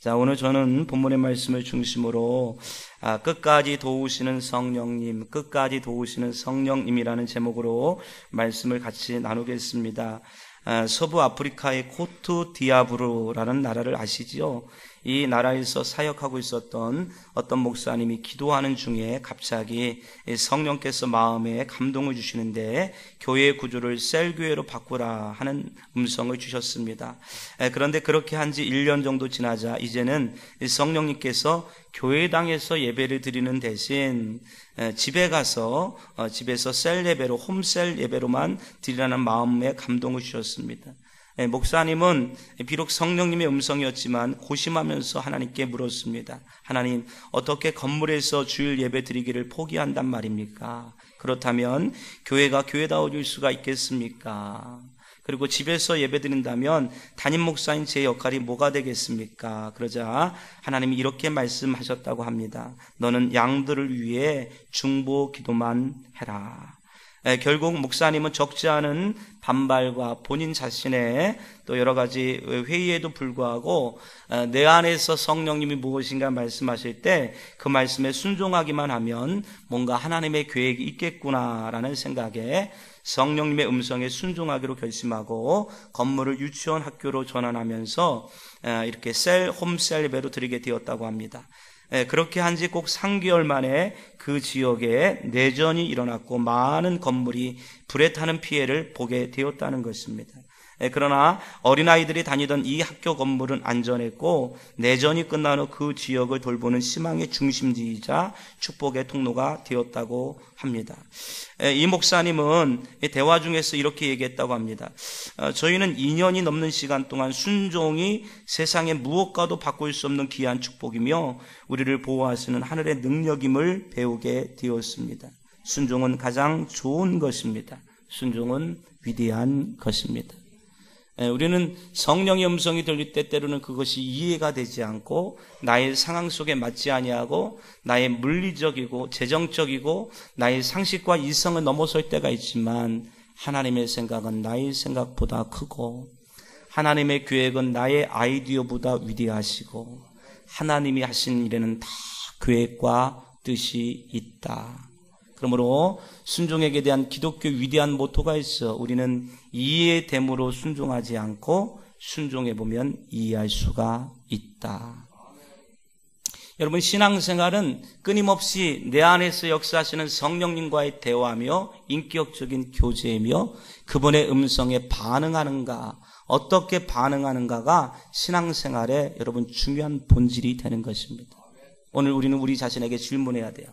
자, 오늘 저는 본문의 말씀을 중심으로 끝까지 도우시는 성령님, 끝까지 도우시는 성령님이라는 제목으로 말씀을 같이 나누겠습니다. 서부 아프리카의 코트 디아브루라는 나라를 아시지요? 이 나라에서 사역하고 있었던 어떤 목사님이 기도하는 중에 갑자기 성령께서 마음에 감동을 주시는데 교회의 구조를 셀교회로 바꾸라 하는 음성을 주셨습니다. 그런데 그렇게 한 지 1년 정도 지나자 이제는 성령님께서 교회당에서 예배를 드리는 대신 집에 가서 집에서 셀 예배로 홈셀 예배로만 드리라는 마음에 감동을 주셨습니다. 목사님은 비록 성령님의 음성이었지만 고심하면서 하나님께 물었습니다. 하나님, 어떻게 건물에서 주일 예배 드리기를 포기한단 말입니까? 그렇다면 교회가 교회다워질 수가 있겠습니까? 그리고 집에서 예배 드린다면 담임 목사인 제 역할이 뭐가 되겠습니까? 그러자 하나님이 이렇게 말씀하셨다고 합니다. 너는 양들을 위해 중보 기도만 해라. 결국 목사님은 적지 않은 반발과 본인 자신의 또 여러 가지 회의에도 불구하고 내 안에서 성령님이 무엇인가 말씀하실 때 그 말씀에 순종하기만 하면 뭔가 하나님의 계획이 있겠구나라는 생각에 성령님의 음성에 순종하기로 결심하고 건물을 유치원 학교로 전환하면서 이렇게 홈셀 예배로 드리게 되었다고 합니다. 그렇게 한 지 꼭 3개월 만에 그 지역에 내전이 일어났고 많은 건물이 불에 타는 피해를 보게 되었다는 것입니다. 그러나 어린아이들이 다니던 이 학교 건물은 안전했고 내전이 끝난 후 그 지역을 돌보는 희망의 중심지이자 축복의 통로가 되었다고 합니다. 이 목사님은 대화 중에서 이렇게 얘기했다고 합니다. 저희는 2년이 넘는 시간 동안 순종이 세상의 무엇과도 바꿀 수 없는 귀한 축복이며 우리를 보호하시는 하늘의 능력임을 배우게 되었습니다. 순종은 가장 좋은 것입니다. 순종은 위대한 것입니다. 우리는 성령의 음성이 들릴 때 때로는 그것이 이해가 되지 않고 나의 상황 속에 맞지 아니하고 나의 물리적이고 재정적이고 나의 상식과 이성을 넘어설 때가 있지만 하나님의 생각은 나의 생각보다 크고 하나님의 계획은 나의 아이디어보다 위대하시고 하나님이 하신 일에는 다 계획과 뜻이 있다. 그러므로 순종에게 대한 기독교 위대한 모토가 있어 우리는 이해됨으로 순종하지 않고 순종해보면 이해할 수가 있다. 여러분, 신앙생활은 끊임없이 내 안에서 역사하시는 성령님과의 대화며 인격적인 교제이며 그분의 음성에 반응하는가, 어떻게 반응하는가가 신앙생활의 여러분 중요한 본질이 되는 것입니다. 오늘 우리는 우리 자신에게 질문해야 돼요.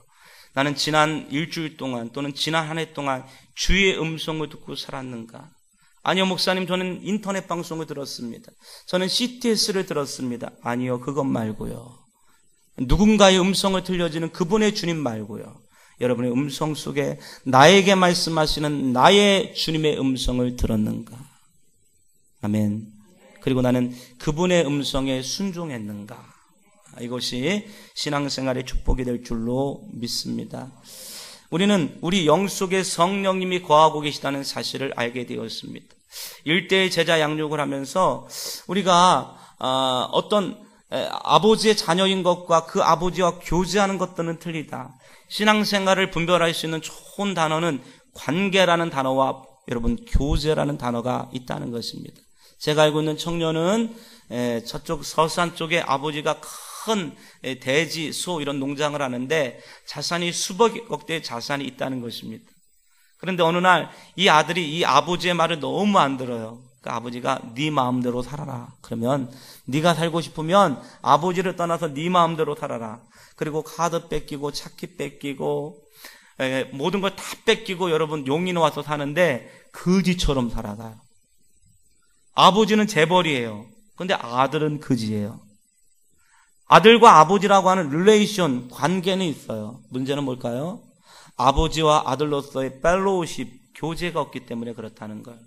나는 지난 일주일 동안 또는 지난 한 해 동안 주의 음성을 듣고 살았는가? 아니요, 목사님, 저는 인터넷 방송을 들었습니다. 저는 CTS를 들었습니다. 아니요, 그것 말고요. 누군가의 음성을 들려주는 그분의 주님 말고요. 여러분의 음성 속에 나에게 말씀하시는 나의 주님의 음성을 들었는가? 아멘. 그리고 나는 그분의 음성에 순종했는가? 이것이 신앙생활의 축복이 될 줄로 믿습니다. 우리는 우리 영 속에 성령님이 거하고 계시다는 사실을 알게 되었습니다. 일대의 제자 양육을 하면서 우리가 어떤 아버지의 자녀인 것과 그 아버지와 교제하는 것들은 틀리다. 신앙생활을 분별할 수 있는 좋은 단어는 관계라는 단어와 여러분 교제라는 단어가 있다는 것입니다. 제가 알고 있는 청년은 저쪽 서산 쪽에 아버지가 큰 돼지, 소 이런 농장을 하는데 자산이 수백억 대의 자산이 있다는 것입니다. 그런데 어느 날 이 아들이 이 아버지의 말을 너무 안 들어요. 그러니까 아버지가 네 마음대로 살아라. 그러면 네가 살고 싶으면 아버지를 떠나서 네 마음대로 살아라. 그리고 카드 뺏기고 차키 뺏기고 모든 걸 다 뺏기고 여러분 용인 와서 사는데 거지처럼 살아가요. 아버지는 재벌이에요. 그런데 아들은 거지예요. 아들과 아버지라고 하는 릴레이션, 관계는 있어요. 문제는 뭘까요? 아버지와 아들로서의 펠로우십, 교제가 없기 때문에 그렇다는 거예요.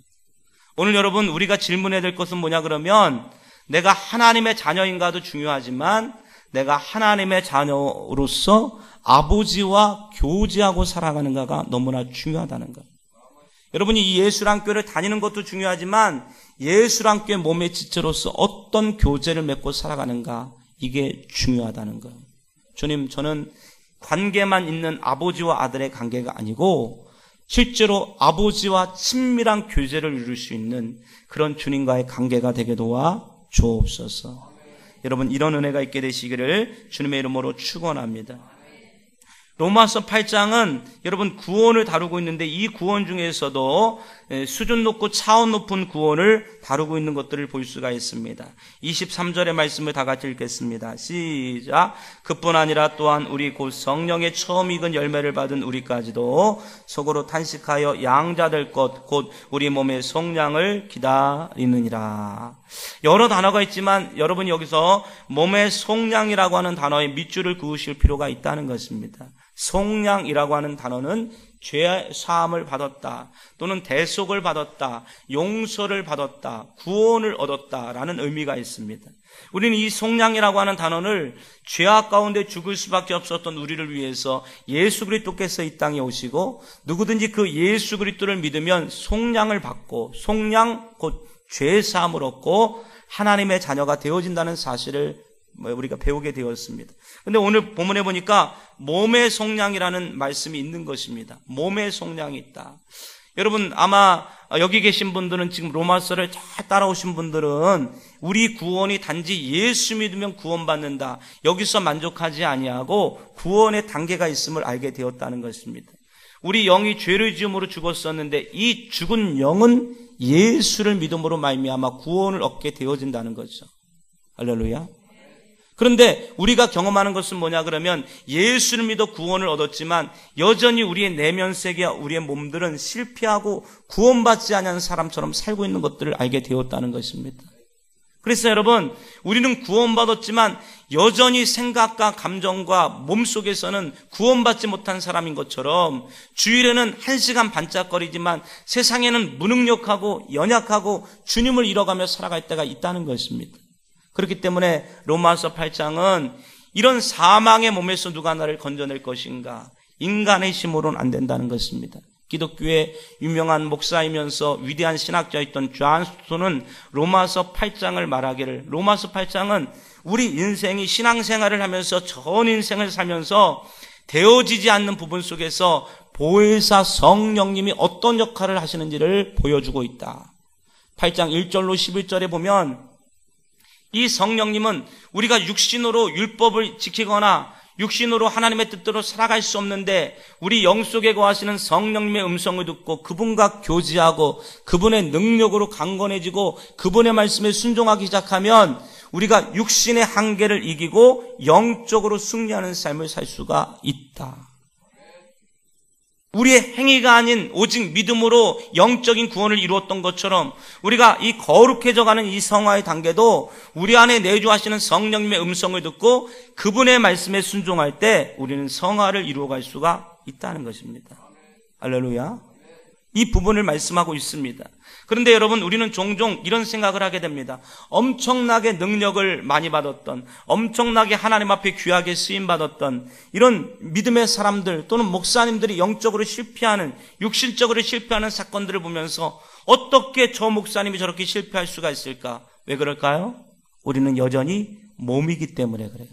오늘 여러분 우리가 질문해야 될 것은 뭐냐 그러면 내가 하나님의 자녀인가도 중요하지만 내가 하나님의 자녀로서 아버지와 교제하고 살아가는가가 너무나 중요하다는 거예요. 여러분이 이 예수랑교회를 다니는 것도 중요하지만 예수랑교회 몸의 지체로서 어떤 교제를 맺고 살아가는가 이게 중요하다는 거예요. 주님, 저는 관계만 있는 아버지와 아들의 관계가 아니고 실제로 아버지와 친밀한 교제를 이룰 수 있는 그런 주님과의 관계가 되게 도와 주옵소서. 여러분, 이런 은혜가 있게 되시기를 주님의 이름으로 축원합니다. 로마서 8장은 여러분 구원을 다루고 있는데 이 구원 중에서도 수준 높고 차원 높은 구원을 다루고 있는 것들을 볼 수가 있습니다. 23절의 말씀을 다 같이 읽겠습니다. 시작. 그뿐 아니라 또한 우리 곧 성령의 처음 익은 열매를 받은 우리까지도 속으로 탄식하여 양자될 것 곧 우리 몸의 속량을 기다리느니라. 여러 단어가 있지만 여러분이 여기서 몸의 속량이라고 하는 단어에 밑줄을 그으실 필요가 있다는 것입니다. 속량이라고 하는 단어는 죄 사함을 받았다 또는 대속을 받았다, 용서를 받았다, 구원을 얻었다라는 의미가 있습니다. 우리는 이 속량이라고 하는 단어를 죄악 가운데 죽을 수밖에 없었던 우리를 위해서 예수 그리스도께서 이 땅에 오시고 누구든지 그 예수 그리스도를 믿으면 속량을 받고 속량 곧 죄 사함을 얻고 하나님의 자녀가 되어진다는 사실을 우리가 배우게 되었습니다. 근데 오늘 본문에 보니까 몸의 속량이라는 말씀이 있는 것입니다. 몸의 속량이 있다. 여러분 아마 여기 계신 분들은 지금 로마서를 잘 따라오신 분들은 우리 구원이 단지 예수 믿으면 구원받는다. 여기서 만족하지 아니하고 구원의 단계가 있음을 알게 되었다는 것입니다. 우리 영이 죄를 지음으로 죽었었는데 이 죽은 영은 예수를 믿음으로 말미암아 구원을 얻게 되어진다는 거죠. 할렐루야. 그런데 우리가 경험하는 것은 뭐냐 그러면 예수를 믿어 구원을 얻었지만 여전히 우리의 내면 세계와 우리의 몸들은 실패하고 구원받지 않은 사람처럼 살고 있는 것들을 알게 되었다는 것입니다. 그래서 여러분 우리는 구원받았지만 여전히 생각과 감정과 몸속에서는 구원받지 못한 사람인 것처럼 주일에는 1시간 반짝거리지만 세상에는 무능력하고 연약하고 주님을 잃어가며 살아갈 때가 있다는 것입니다. 그렇기 때문에 로마서 8장은 이런 사망의 몸에서 누가 나를 건져낼 것인가? 인간의 힘으로는 안 된다는 것입니다. 기독교의 유명한 목사이면서 위대한 신학자였던 존 스토는 로마서 8장을 말하기를 로마서 8장은 우리 인생이 신앙생활을 하면서 전 인생을 살면서 되어지지 않는 부분 속에서 보혜사 성령님이 어떤 역할을 하시는지를 보여주고 있다. 8장 1절로 11절에 보면 이 성령님은 우리가 육신으로 율법을 지키거나 육신으로 하나님의 뜻대로 살아갈 수 없는데 우리 영 속에 거하시는 성령님의 음성을 듣고 그분과 교제하고 그분의 능력으로 강건해지고 그분의 말씀에 순종하기 시작하면 우리가 육신의 한계를 이기고 영적으로 승리하는 삶을 살 수가 있다. 우리의 행위가 아닌 오직 믿음으로 영적인 구원을 이루었던 것처럼 우리가 이 거룩해져가는 이 성화의 단계도 우리 안에 내주하시는 성령님의 음성을 듣고 그분의 말씀에 순종할 때 우리는 성화를 이루어갈 수가 있다는 것입니다. 할렐루야. 이 부분을 말씀하고 있습니다. 그런데 여러분 우리는 종종 이런 생각을 하게 됩니다. 엄청나게 능력을 많이 받았던 엄청나게 하나님 앞에 귀하게 쓰임받았던 이런 믿음의 사람들 또는 목사님들이 영적으로 실패하는 육신적으로 실패하는 사건들을 보면서 어떻게 저 목사님이 저렇게 실패할 수가 있을까? 왜 그럴까요? 우리는 여전히 몸이기 때문에 그래요.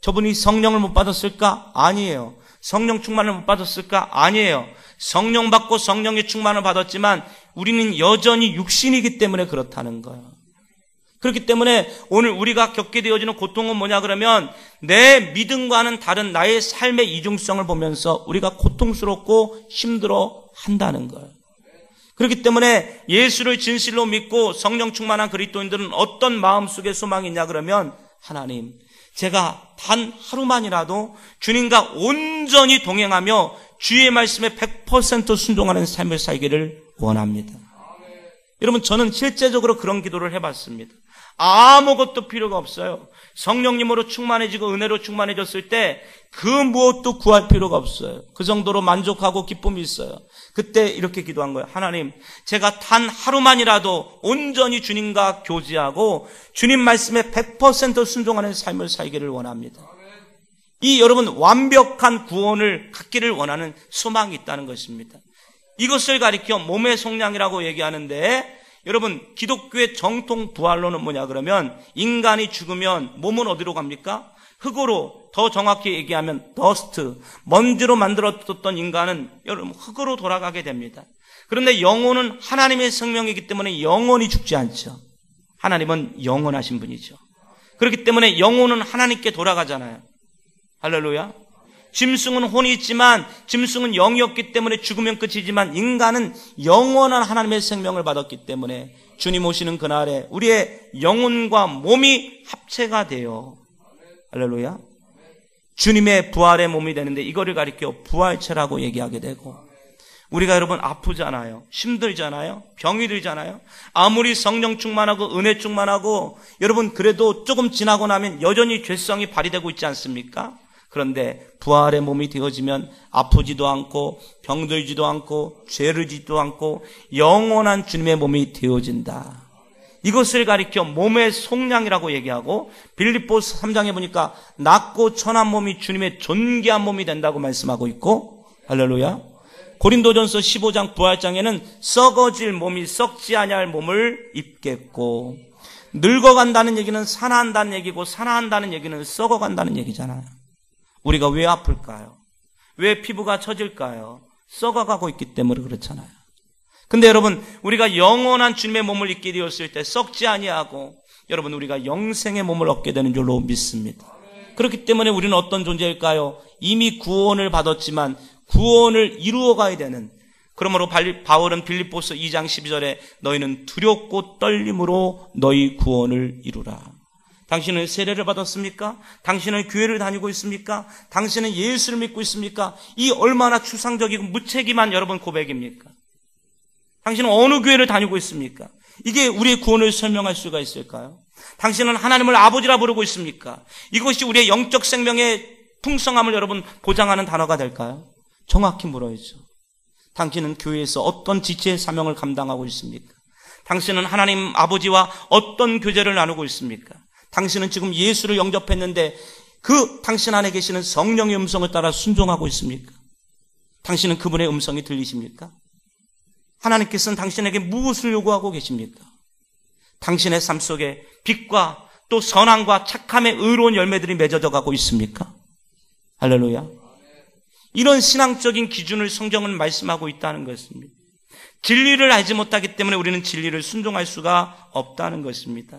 저분이 성령을 못 받았을까? 아니에요. 성령 충만을 못 받았을까? 아니에요. 성령 받고 성령의 충만을 받았지만 우리는 여전히 육신이기 때문에 그렇다는 거예요. 그렇기 때문에 오늘 우리가 겪게 되어지는 고통은 뭐냐 그러면 내 믿음과는 다른 나의 삶의 이중성을 보면서 우리가 고통스럽고 힘들어 한다는 거예요. 그렇기 때문에 예수를 진실로 믿고 성령 충만한 그리스도인들은 어떤 마음속에 소망이 있냐 그러면 하나님 제가 단 하루만이라도 주님과 온전히 동행하며 주의 말씀에 100% 순종하는 삶을 살기를 원합니다. 여러분 저는 실제적으로 그런 기도를 해봤습니다. 아무것도 필요가 없어요. 성령님으로 충만해지고 은혜로 충만해졌을 때 그 무엇도 구할 필요가 없어요. 그 정도로 만족하고 기쁨이 있어요. 그때 이렇게 기도한 거예요. 하나님 제가 단 하루만이라도 온전히 주님과 교제하고 주님 말씀에 100% 순종하는 삶을 살기를 원합니다. 이 여러분 완벽한 구원을 갖기를 원하는 소망이 있다는 것입니다. 이것을 가리켜 몸의 속량이라고 얘기하는데 여러분, 기독교의 정통 부활론은 뭐냐 그러면 인간이 죽으면 몸은 어디로 갑니까? 흙으로, 더 정확히 얘기하면 더스트, 먼지로 만들어졌던 인간은 여러분 흙으로 돌아가게 됩니다. 그런데 영혼은 하나님의 생명이기 때문에 영원히 죽지 않죠. 하나님은 영원하신 분이죠. 그렇기 때문에 영혼은 하나님께 돌아가잖아요. 할렐루야. 짐승은 혼이 있지만 짐승은 영이 없기 때문에 죽으면 끝이지만 인간은 영원한 하나님의 생명을 받았기 때문에 주님 오시는 그날에 우리의 영혼과 몸이 합체가 돼요. 할렐루야. 주님의 부활의 몸이 되는데 이거를 가리켜 부활체라고 얘기하게 되고, 우리가 여러분 아프잖아요. 힘들잖아요. 병이 들잖아요. 아무리 성령 충만하고 은혜 충만하고 여러분 그래도 조금 지나고 나면 여전히 죄성이 발휘되고 있지 않습니까? 그런데 부활의 몸이 되어지면 아프지도 않고 병들지도 않고 죄를 짓도 않고 영원한 주님의 몸이 되어진다. 이것을 가리켜 몸의 속량이라고 얘기하고, 빌립보서 3장에 보니까 낫고 천한 몸이 주님의 존귀한 몸이 된다고 말씀하고 있고, 할렐루야. 고린도전서 15장 부활장에는 썩어질 몸이 썩지 아니할 몸을 입겠고, 늙어간다는 얘기는 산화한다는 얘기고 산화한다는 얘기는 썩어간다는 얘기잖아요. 우리가 왜 아플까요? 왜 피부가 처질까요? 썩어가고 있기 때문에 그렇잖아요. 근데 여러분, 우리가 영원한 주님의 몸을 입게 되었을 때 썩지 아니하고 여러분 우리가 영생의 몸을 얻게 되는 줄로 믿습니다. 그렇기 때문에 우리는 어떤 존재일까요? 이미 구원을 받았지만 구원을 이루어가야 되는, 그러므로 바울은 빌립보서 2장 12절에 너희는 두렵고 떨림으로 너희 구원을 이루라. 당신은 세례를 받았습니까? 당신은 교회를 다니고 있습니까? 당신은 예수를 믿고 있습니까? 이 얼마나 추상적이고 무책임한 여러분 고백입니까? 당신은 어느 교회를 다니고 있습니까? 이게 우리의 구원을 설명할 수가 있을까요? 당신은 하나님을 아버지라 부르고 있습니까? 이것이 우리의 영적 생명의 풍성함을 여러분 보장하는 단어가 될까요? 정확히 물어야죠. 당신은 교회에서 어떤 지체의 사명을 감당하고 있습니까? 당신은 하나님 아버지와 어떤 교제를 나누고 있습니까? 당신은 지금 예수를 영접했는데 그 당신 안에 계시는 성령의 음성을 따라 순종하고 있습니까? 당신은 그분의 음성이 들리십니까? 하나님께서는 당신에게 무엇을 요구하고 계십니까? 당신의 삶 속에 빛과 또 선함과 착함의 의로운 열매들이 맺어져 가고 있습니까? 할렐루야. 이런 신앙적인 기준을 성경은 말씀하고 있다는 것입니다. 진리를 알지 못하기 때문에 우리는 진리를 순종할 수가 없다는 것입니다.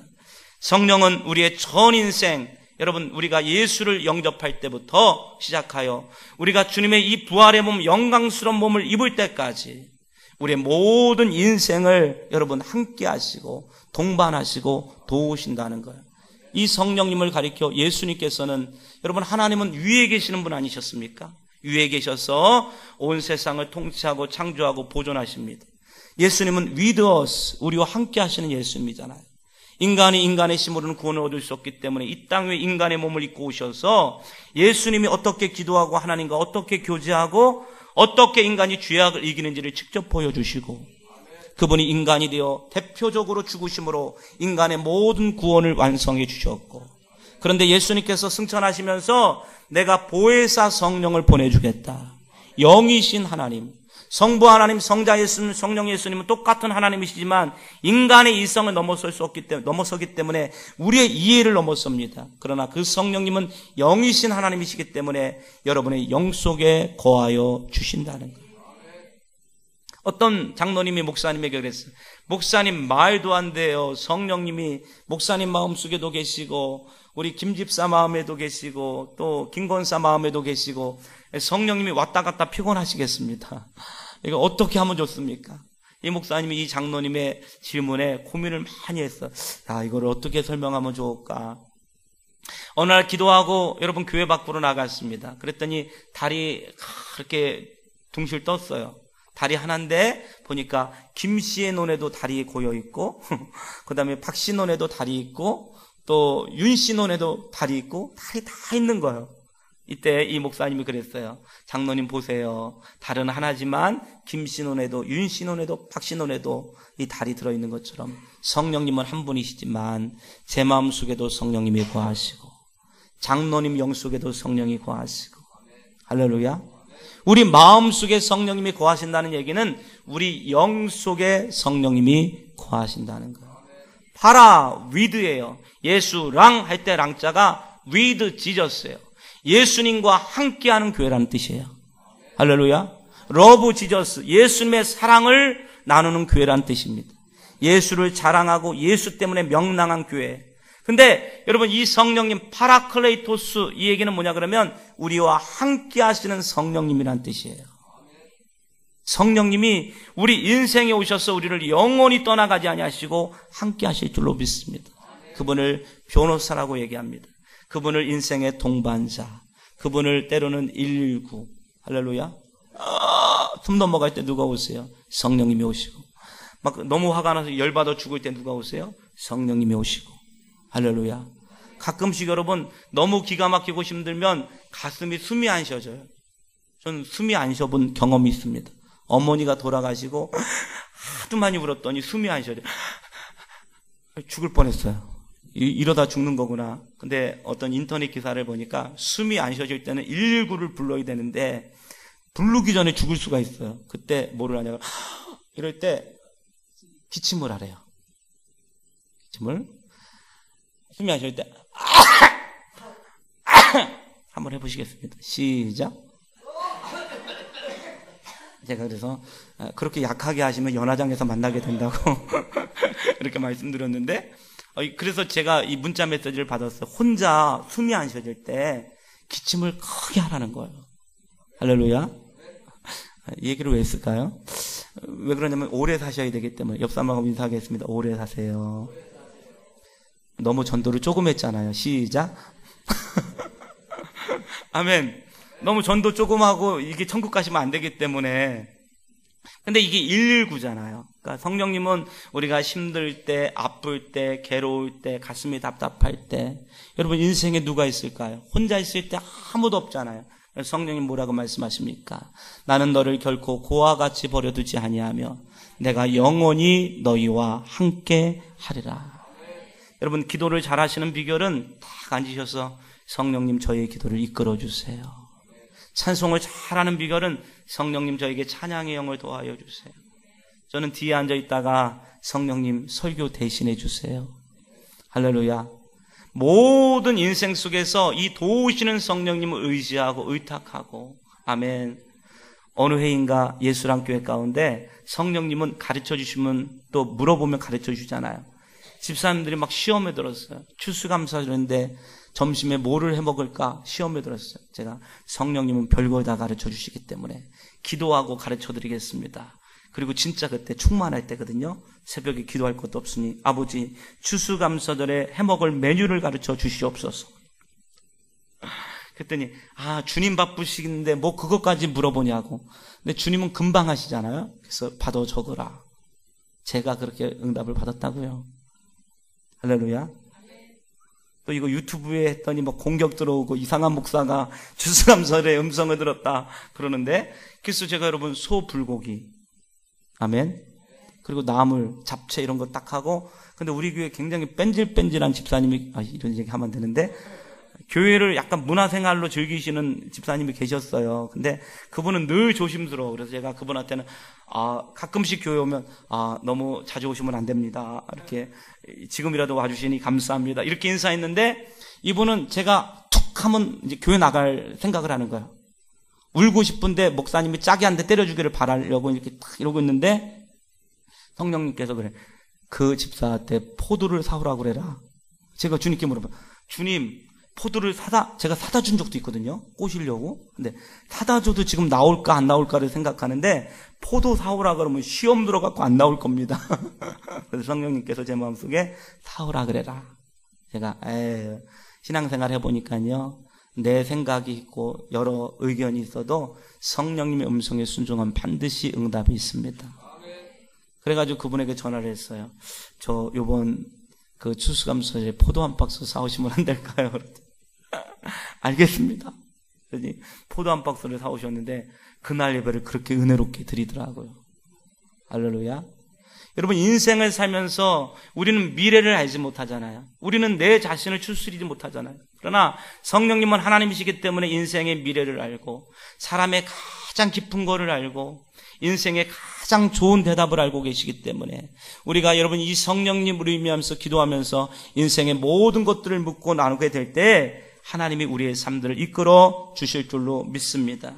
성령은 우리의 전 인생, 여러분 우리가 예수를 영접할 때부터 시작하여 우리가 주님의 이 부활의 몸, 영광스러운 몸을 입을 때까지 우리의 모든 인생을 여러분 함께 하시고 동반하시고 도우신다는 거예요. 이 성령님을 가리켜 예수님께서는, 여러분 하나님은 위에 계시는 분 아니셨습니까? 위에 계셔서 온 세상을 통치하고 창조하고 보존하십니다. 예수님은 with us, 우리와 함께 하시는 예수님이잖아요. 인간이 인간의 힘으로는 구원을 얻을 수 없기 때문에 이 땅 위에 인간의 몸을 입고 오셔서 예수님이 어떻게 기도하고 하나님과 어떻게 교제하고 어떻게 인간이 죄악을 이기는지를 직접 보여주시고, 그분이 인간이 되어 대표적으로 죽으심으로 인간의 모든 구원을 완성해 주셨고, 그런데 예수님께서 승천하시면서 내가 보혜사 성령을 보내주겠다. 영이신 하나님, 성부 하나님, 성자 예수님, 성령 예수님은 똑같은 하나님이시지만 인간의 이성을 넘어서기 때문에 우리의 이해를 넘어섭니다. 그러나 그 성령님은 영이신 하나님이시기 때문에 여러분의 영 속에 거하여 주신다는 거예요. 어떤 장로님이 목사님에게 그랬어요. 목사님 말도 안 돼요. 성령님이 목사님 마음속에도 계시고 우리 김집사 마음에도 계시고 또 김권사 마음에도 계시고 성령님이 왔다 갔다 피곤하시겠습니다. 이거 어떻게 하면 좋습니까? 이 목사님이 이 장로님의 질문에 고민을 많이 했어. 이걸 어떻게 설명하면 좋을까? 어느 날 기도하고 여러분 교회 밖으로 나갔습니다. 그랬더니 달이 그렇게 둥실 떴어요. 달이 하나인데 보니까 김 씨의 논에도 달이 고여 있고 그 다음에 박 씨 논에도 달이 있고 또 윤 씨 논에도 달이 있고 달이 다 있는 거예요. 이때 이 목사님이 그랬어요. 장로님 보세요. 달은 하나지만 김 씨 논에도 윤 씨 논에도 박 씨 논에도 이 달이 들어있는 것처럼 성령님은 한 분이시지만 제 마음속에도 성령님이 거하시고 장로님 영 속에도 성령이 거하시고, 할렐루야. 우리 마음 속에 성령님이 거하신다는 얘기는 우리 영 속에 성령님이 거하신다는 거예요. 파라 위드예요. 예수랑 할 때 랑자가 위드 지저스예요. 예수님과 함께하는 교회라는 뜻이에요. 할렐루야. 러브 지저스, 예수님의 사랑을 나누는 교회라는 뜻입니다. 예수를 자랑하고 예수 때문에 명랑한 교회. 근데 여러분, 이 성령님 파라클레이토스, 이 얘기는 뭐냐 그러면 우리와 함께 하시는 성령님이란 뜻이에요. 성령님이 우리 인생에 오셔서 우리를 영원히 떠나가지 아니하시고 함께 하실 줄로 믿습니다. 그분을 변호사라고 얘기합니다. 그분을 인생의 동반자, 그분을 때로는 119. 할렐루야. 숨 넘어갈 때 누가 오세요? 성령님이 오시고. 막 너무 화가 나서 열받아 죽을 때 누가 오세요? 성령님이 오시고. 할렐루야. 가끔씩 여러분 너무 기가 막히고 힘들면 가슴이 숨이 안 쉬어져요. 전 숨이 안 쉬어본 경험이 있습니다. 어머니가 돌아가시고 하도 많이 울었더니 숨이 안 쉬어져요. 죽을 뻔했어요. 이러다 죽는 거구나. 근데 어떤 인터넷 기사를 보니까 숨이 안 쉬어질 때는 119를 불러야 되는데 부르기 전에 죽을 수가 있어요. 그때 뭐를 하냐고 이럴 때 기침을 하래요. 기침을 숨이 안 쉬어질 때 한번 해보시겠습니다. 시작. 제가 그래서 그렇게 약하게 하시면 연화장에서 만나게 된다고 이렇게 말씀드렸는데, 그래서 제가 이 문자 메시지를 받았어요. 혼자 숨이 안 쉬어질 때 기침을 크게 하라는 거예요. 할렐루야. 이 얘기를 왜 했을까요? 왜 그러냐면 오래 사셔야 되기 때문에. 옆 사람하고 인사하겠습니다. 오래 사세요. 너무 전도를 조금 했잖아요. 시작. 아멘. 너무 전도 조금 하고 이게 천국 가시면 안 되기 때문에. 근데 이게 119잖아요. 그러니까 성령님은 우리가 힘들 때, 아플 때, 괴로울 때, 가슴이 답답할 때, 여러분 인생에 누가 있을까요? 혼자 있을 때 아무도 없잖아요. 성령님 뭐라고 말씀하십니까? 나는 너를 결코 고와 같이 버려두지 아니하며 내가 영원히 너희와 함께 하리라. 여러분 기도를 잘하시는 비결은 딱 앉으셔서 성령님 저희의 기도를 이끌어 주세요. 찬송을 잘하는 비결은 성령님 저에게 찬양의 영을 도와여 주세요. 저는 뒤에 앉아 있다가 성령님 설교 대신해 주세요. 할렐루야. 모든 인생 속에서 이 도우시는 성령님을 의지하고 의탁하고. 아멘. 어느 회인가 예수랑교회 가운데 성령님은 가르쳐 주시면 또 물어보면 가르쳐 주잖아요. 집사님들이 막 시험에 들었어요. 추수감사절인데 점심에 뭐를 해먹을까 시험에 들었어요. 제가 성령님은 별걸 다 가르쳐 주시기 때문에 기도하고 가르쳐 드리겠습니다. 그리고 진짜 그때 충만할 때거든요. 새벽에 기도할 것도 없으니 아버지 추수감사절에 해먹을 메뉴를 가르쳐 주시옵소서. 그랬더니 주님 바쁘시긴데 뭐 그것까지 물어보냐고. 근데 주님은 금방 하시잖아요. 그래서 받아 적으라. 제가 그렇게 응답을 받았다고요. 할렐루야. 또 이거 유튜브에 했더니 뭐 공격 들어오고 이상한 목사가 추수감사절에 음성을 들었다 그러는데, 그래서 제가 여러분 소 불고기, 아멘, 그리고 나물, 잡채 이런 거 딱 하고. 근데 우리 교회 굉장히 뺀질뺀질한 집사님이, 이런 얘기 하면 되는데, 교회를 약간 문화생활로 즐기시는 집사님이 계셨어요. 근데 그분은 늘 조심스러워. 그래서 제가 그분한테는 가끔씩 교회 오면 너무 자주 오시면 안 됩니다. 이렇게 지금이라도 와주시니 감사합니다. 이렇게 인사했는데, 이분은 제가 툭 하면 이제 교회 나갈 생각을 하는 거예요. 울고 싶은데 목사님이 짜게 한 대 때려주기를 바라려고 이렇게 탁 이러고 있는데, 성령님께서 그래. 그 집사한테 포도를 사오라고 그래라. 제가 주님께 물어봐. 주님, 포도를 제가 사다 준 적도 있거든요. 꼬시려고. 근데 사다 줘도 지금 나올까 안 나올까를 생각하는데, 포도 사오라 그러면 시험 들어갖고 안 나올 겁니다. 그래서 성령님께서 제 마음속에 사오라 그래라. 제가 신앙생활 해보니까요, 내 생각이 있고 여러 의견이 있어도 성령님의 음성에 순종하면 반드시 응답이 있습니다. 그래가지고 그분에게 전화를 했어요. 저 요번 그 추수감사절에 포도 한 박스 사오시면 안 될까요? 알겠습니다. 그러니 포도 한 박스를 사오셨는데 그날 예배를 그렇게 은혜롭게 드리더라고요. 할렐루야. 여러분, 인생을 살면서 우리는 미래를 알지 못하잖아요. 우리는 내 자신을 추스리지 못하잖아요. 그러나 성령님은 하나님이시기 때문에 인생의 미래를 알고 사람의 가장 깊은 거를 알고 인생의 가장 좋은 대답을 알고 계시기 때문에 우리가 여러분 이 성령님을 의미하면서 기도하면서 인생의 모든 것들을 묻고 나누게 될 때 하나님이 우리의 삶들을 이끌어 주실 줄로 믿습니다.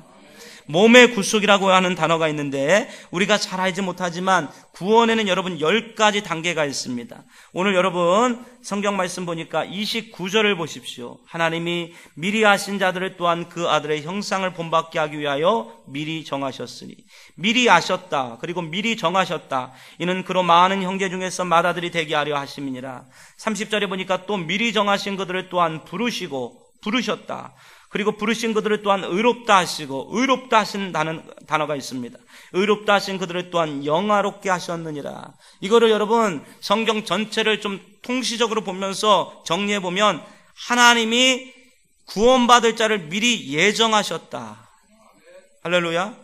몸의 구속이라고 하는 단어가 있는데 우리가 잘 알지 못하지만 구원에는 여러분 10가지 단계가 있습니다. 오늘 여러분 성경 말씀 보니까 29절을 보십시오. 하나님이 미리 아신 자들을 또한 그 아들의 형상을 본받게 하기 위하여 미리 정하셨으니, 미리 아셨다 그리고 미리 정하셨다, 이는 그로 많은 형제 중에서 맏아들이 되게 하려 하심이니라. 30절에 보니까 또 미리 정하신 그들을 또한 부르셨다. 그리고 부르신 그들을 또한 의롭다 하시고, 의롭다 하신다는 단어가 있습니다. 의롭다 하신 그들을 또한 영화롭게 하셨느니라. 이거를 여러분 성경 전체를 좀 통시적으로 보면서 정리해 보면 하나님이 구원받을 자를 미리 예정하셨다. 할렐루야.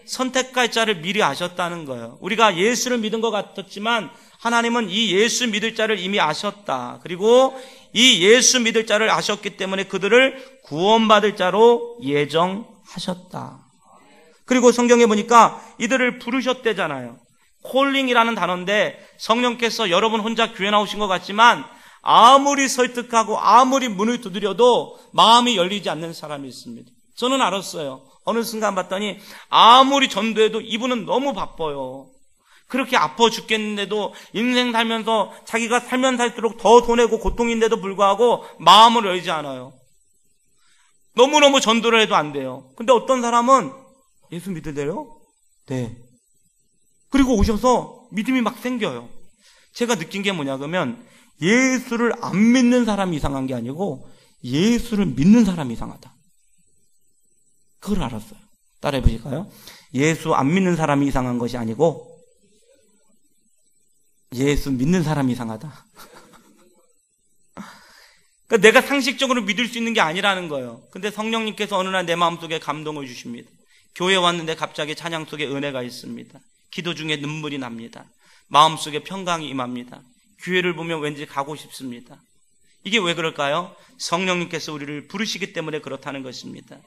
선택할 자를 미리 아셨다는 거예요. 우리가 예수를 믿은 것 같았지만 하나님은 이 예수 믿을 자를 이미 아셨다. 그리고 이 예수 믿을 자를 아셨기 때문에 그들을 구원받을 자로 예정하셨다. 그리고 성경에 보니까 이들을 부르셨대잖아요. 콜링이라는 단어인데 성령께서 여러분 혼자 교회 나오신 것 같지만 아무리 설득하고 아무리 문을 두드려도 마음이 열리지 않는 사람이 있습니다. 저는 알았어요. 어느 순간 봤더니 아무리 전도해도 이분은 너무 바빠요. 그렇게 아파 죽겠는데도 인생 살면서 자기가 살면 살수록 더 손해고 고통인데도 불구하고 마음을 열지 않아요. 너무너무 전도를 해도 안 돼요. 근데 어떤 사람은 예수 믿으래요? 네. 그리고 오셔서 믿음이 막 생겨요. 제가 느낀 게 뭐냐 그러면 예수를 안 믿는 사람이 이상한 게 아니고 예수를 믿는 사람이 이상하다. 그걸 알았어요. 따라해 보실까요? 예수 안 믿는 사람이 이상한 것이 아니고 예수 믿는 사람이 이상하다. 그러니까 내가 상식적으로 믿을 수 있는 게 아니라는 거예요. 근데 성령님께서 어느 날 내 마음속에 감동을 주십니다. 교회에 왔는데 갑자기 찬양 속에 은혜가 있습니다. 기도 중에 눈물이 납니다. 마음속에 평강이 임합니다. 교회를 보면 왠지 가고 싶습니다. 이게 왜 그럴까요? 성령님께서 우리를 부르시기 때문에 그렇다는 것입니다.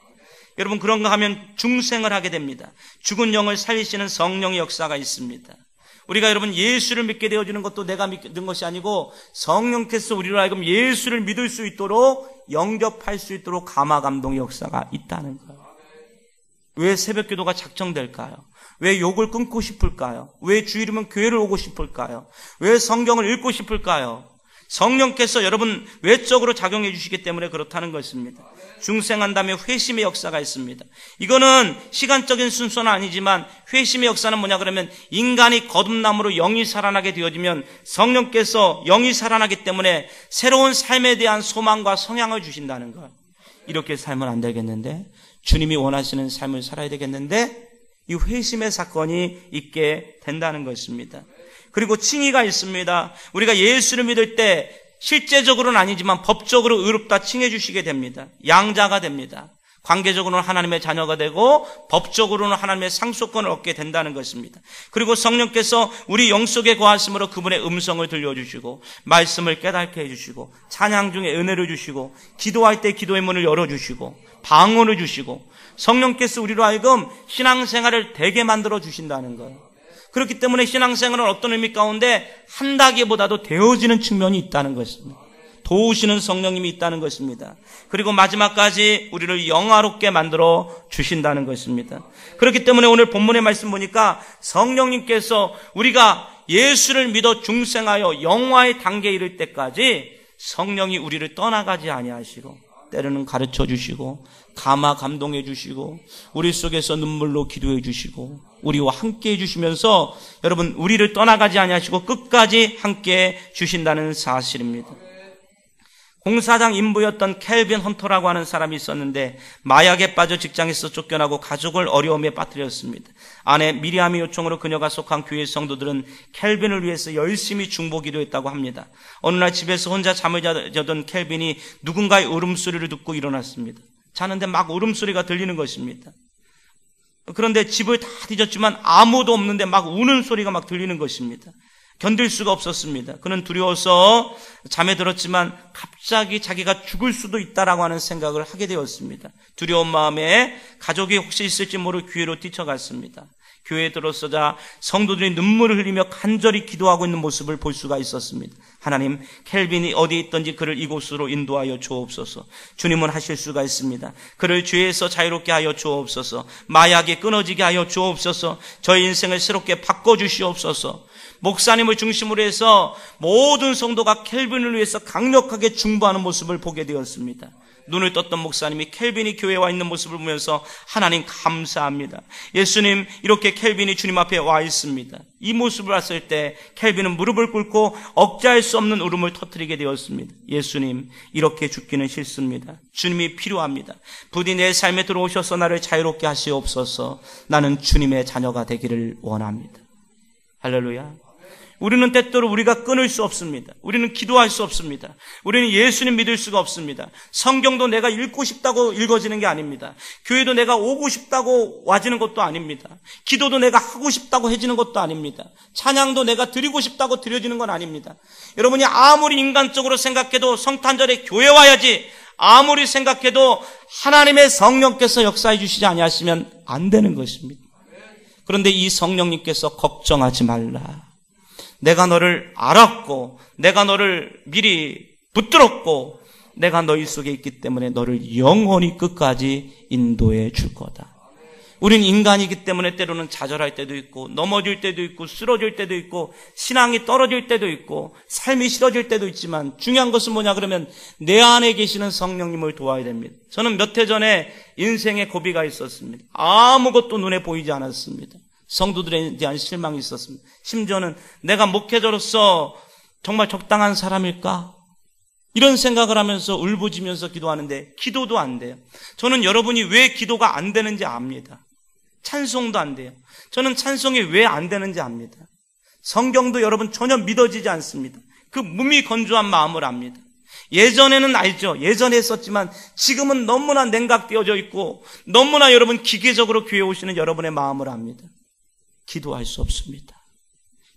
여러분, 그런가 하면 중생을 하게 됩니다. 죽은 영을 살리시는 성령의 역사가 있습니다. 우리가 여러분 예수를 믿게 되어지는 것도 내가 믿는 것이 아니고 성령께서 우리로 하여금 예수를 믿을 수 있도록 영접할 수 있도록 감화 감동의 역사가 있다는 거예요. 왜 새벽 기도가 작정될까요? 왜 욕을 끊고 싶을까요? 왜 주일이면 교회를 오고 싶을까요? 왜 성경을 읽고 싶을까요? 성령께서 여러분 외적으로 작용해 주시기 때문에 그렇다는 것입니다. 중생한 다음에 회심의 역사가 있습니다. 이거는 시간적인 순서는 아니지만 회심의 역사는 뭐냐 그러면 인간이 거듭남으로 영이 살아나게 되어지면 성령께서 영이 살아나기 때문에 새로운 삶에 대한 소망과 성향을 주신다는 거예요. 이렇게 살면 안 되겠는데, 주님이 원하시는 삶을 살아야 되겠는데, 이 회심의 사건이 있게 된다는 것입니다. 그리고 칭의가 있습니다. 우리가 예수를 믿을 때 실제적으로는 아니지만 법적으로 의롭다 칭해 주시게 됩니다. 양자가 됩니다. 관계적으로는 하나님의 자녀가 되고 법적으로는 하나님의 상속권을 얻게 된다는 것입니다. 그리고 성령께서 우리 영속에 거하심으로 그분의 음성을 들려주시고 말씀을 깨닫게 해주시고 찬양 중에 은혜를 주시고 기도할 때 기도의 문을 열어주시고 방언을 주시고 성령께서 우리로 하여금 신앙생활을 되게 만들어 주신다는 거예요. 그렇기 때문에 신앙생활은 어떤 의미 가운데 한다기보다도 되어지는 측면이 있다는 것입니다. 도우시는 성령님이 있다는 것입니다. 그리고 마지막까지 우리를 영화롭게 만들어 주신다는 것입니다. 그렇기 때문에 오늘 본문의 말씀 보니까 성령님께서 우리가 예수를 믿어 중생하여 영화의 단계에 이를 때까지 성령이 우리를 떠나가지 아니하시고 때로는 가르쳐 주시고 감화 감동해 주시고 우리 속에서 눈물로 기도해 주시고 우리와 함께 해주시면서 여러분 우리를 떠나가지 아니하시고 끝까지 함께 주신다는 사실입니다. 공사장 인부였던 켈빈 헌터라고 하는 사람이 있었는데 마약에 빠져 직장에서 쫓겨나고 가족을 어려움에 빠뜨렸습니다. 아내 미리암의 요청으로 그녀가 속한 교회 성도들은 켈빈을 위해서 열심히 중보기도했다고 합니다. 어느 날 집에서 혼자 잠을 자던 켈빈이 누군가의 울음소리를 듣고 일어났습니다. 자는데 막 울음소리가 들리는 것입니다. 그런데 집을 다 뒤졌지만 아무도 없는데 막 우는 소리가 막 들리는 것입니다. 견딜 수가 없었습니다. 그는 두려워서 잠에 들었지만 갑자기 자기가 죽을 수도 있다라고 하는 생각을 하게 되었습니다. 두려운 마음에 가족이 혹시 있을지 모르고 교회로 뛰쳐갔습니다. 교회에 들어서자 성도들이 눈물을 흘리며 간절히 기도하고 있는 모습을 볼 수가 있었습니다. 하나님, 켈빈이 어디에 있든지 그를 이곳으로 인도하여 주옵소서. 주님은 하실 수가 있습니다. 그를 죄에서 자유롭게 하여 주옵소서. 마약에 끊어지게 하여 주옵소서. 저의 인생을 새롭게 바꿔주시옵소서. 목사님을 중심으로 해서 모든 성도가 켈빈을 위해서 강력하게 중보하는 모습을 보게 되었습니다. 눈을 떴던 목사님이 켈빈이 교회에 와 있는 모습을 보면서 하나님 감사합니다. 예수님, 이렇게 켈빈이 주님 앞에 와 있습니다. 이 모습을 봤을 때 켈빈은 무릎을 꿇고 억제할 수 없는 울음을 터뜨리게 되었습니다. 예수님, 이렇게 죽기는 싫습니다. 주님이 필요합니다. 부디 내 삶에 들어오셔서 나를 자유롭게 하시옵소서. 나는 주님의 자녀가 되기를 원합니다. 할렐루야. 우리는 때때로 우리가 끊을 수 없습니다. 우리는 기도할 수 없습니다. 우리는 예수님 믿을 수가 없습니다. 성경도 내가 읽고 싶다고 읽어지는 게 아닙니다. 교회도 내가 오고 싶다고 와지는 것도 아닙니다. 기도도 내가 하고 싶다고 해지는 것도 아닙니다. 찬양도 내가 드리고 싶다고 드려지는 건 아닙니다. 여러분이 아무리 인간적으로 생각해도 성탄절에 교회 와야지, 아무리 생각해도 하나님의 성령께서 역사해 주시지 아니하시면 안 되는 것입니다. 그런데 이 성령님께서 걱정하지 말라. 내가 너를 알았고 내가 너를 미리 붙들었고 내가 너희 속에 있기 때문에 너를 영원히 끝까지 인도해 줄 거다. 우리는 인간이기 때문에 때로는 좌절할 때도 있고 넘어질 때도 있고 쓰러질 때도 있고 신앙이 떨어질 때도 있고 삶이 싫어질 때도 있지만 중요한 것은 뭐냐 그러면 내 안에 계시는 성령님을 도와야 됩니다. 저는 몇 해 전에 인생의 고비가 있었습니다. 아무것도 눈에 보이지 않았습니다. 성도들에 대한 실망이 있었습니다. 심지어는 내가 목회자로서 정말 적당한 사람일까? 이런 생각을 하면서 울부짖으면서 기도하는데 기도도 안 돼요. 저는 여러분이 왜 기도가 안 되는지 압니다. 찬송도 안 돼요. 저는 찬송이 왜 안 되는지 압니다. 성경도 여러분 전혀 믿어지지 않습니다. 그 몸이 건조한 마음을 압니다. 예전에는 알죠. 예전에 했었지만 지금은 너무나 냉각되어져 있고 너무나 여러분 기계적으로 교회에 오시는 여러분의 마음을 압니다. 기도할 수 없습니다.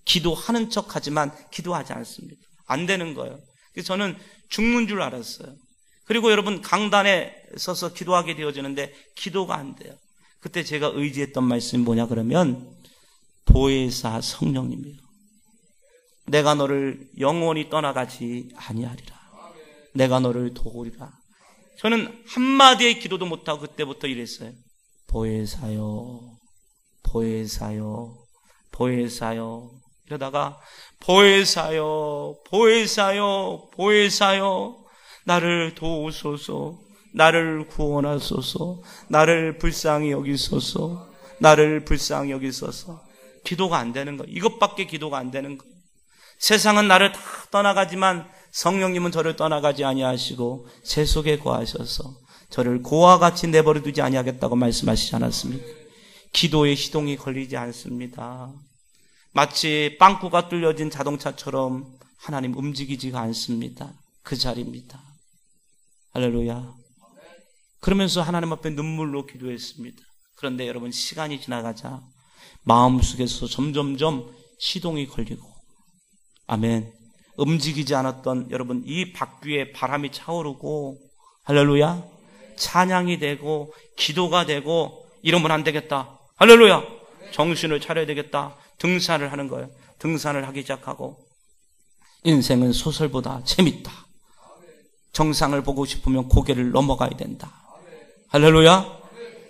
기도하는 척 하지만 기도하지 않습니다. 안 되는 거예요. 그래서 저는 죽는 줄 알았어요. 그리고 여러분 강단에 서서 기도하게 되어지는데 기도가 안 돼요. 그때 제가 의지했던 말씀이 뭐냐 그러면 보혜사 성령님이요. 내가 너를 영원히 떠나가지 아니하리라. 내가 너를 도우리라. 저는 한마디의 기도도 못하고 그때부터 이랬어요. 보혜사요. 보혜사요. 보혜사요. 이러다가 보혜사요. 보혜사요. 보혜사요. 나를 도우소서. 나를 구원하소서. 나를 불쌍히 여기소서. 나를 불쌍히 여기소서. 기도가 안 되는 거예요. 이것밖에 기도가 안 되는 거예요. 세상은 나를 다 떠나가지만 성령님은 저를 떠나가지 아니하시고 제 속에 거하셔서 저를 고와 같이 내버려 두지 아니하겠다고 말씀하시지 않았습니까? 기도에 시동이 걸리지 않습니다. 마치 빵꾸가 뚫려진 자동차처럼 하나님 움직이지가 않습니다. 그 자리입니다. 할렐루야. 그러면서 하나님 앞에 눈물로 기도했습니다. 그런데 여러분 시간이 지나가자 마음속에서 점점점 시동이 걸리고 아멘. 움직이지 않았던 여러분 이 바퀴에 바람이 차오르고 할렐루야. 찬양이 되고 기도가 되고 이러면 안 되겠다. 할렐루야. 정신을 차려야 되겠다. 등산을 하는 거예요. 등산을 하기 시작하고 인생은 소설보다 재밌다. 정상을 보고 싶으면 고개를 넘어가야 된다. 할렐루야.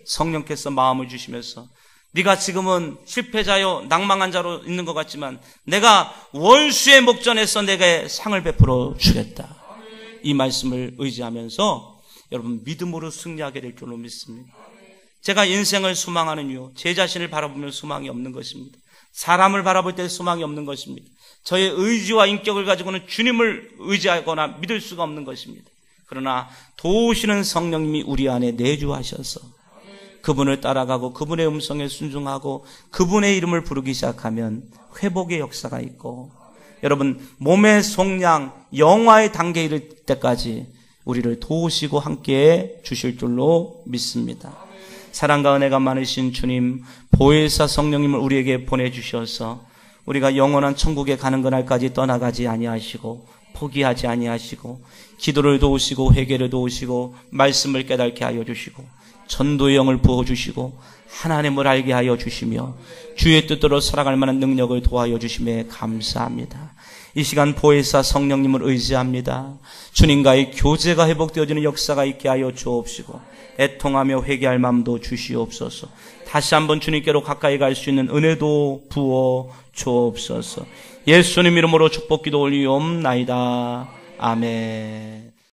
성령께서 마음을 주시면서 네가 지금은 실패자요 낭망한 자로 있는 것 같지만 내가 원수의 목전에서 내게 상을 베풀어 주겠다. 이 말씀을 의지하면서 여러분 믿음으로 승리하게 될 줄로 믿습니다. 제가 인생을 소망하는 이유, 제 자신을 바라보면 소망이 없는 것입니다. 사람을 바라볼 때 소망이 없는 것입니다. 저의 의지와 인격을 가지고는 주님을 의지하거나 믿을 수가 없는 것입니다. 그러나 도우시는 성령님이 우리 안에 내주하셔서 그분을 따라가고 그분의 음성에 순종하고 그분의 이름을 부르기 시작하면 회복의 역사가 있고 여러분 몸의 속량, 영화의 단계에 이를 때까지 우리를 도우시고 함께해 주실 줄로 믿습니다. 사랑과 은혜가 많으신 주님, 보혜사 성령님을 우리에게 보내주셔서 우리가 영원한 천국에 가는 그날까지 떠나가지 아니하시고 포기하지 아니하시고 기도를 도우시고 회개를 도우시고 말씀을 깨닫게 하여 주시고 전도의 영을 부어주시고 하나님을 알게 하여 주시며 주의 뜻대로 살아갈 만한 능력을 도하여 주심에 감사합니다. 이 시간 보혜사 성령님을 의지합니다. 주님과의 교제가 회복되어지는 역사가 있게 하여 주옵시고 애통하며 회개할 마음도 주시옵소서. 다시 한번 주님께로 가까이 갈 수 있는 은혜도 부어 주옵소서. 예수님 이름으로 축복 기도 올리옵나이다. 아멘.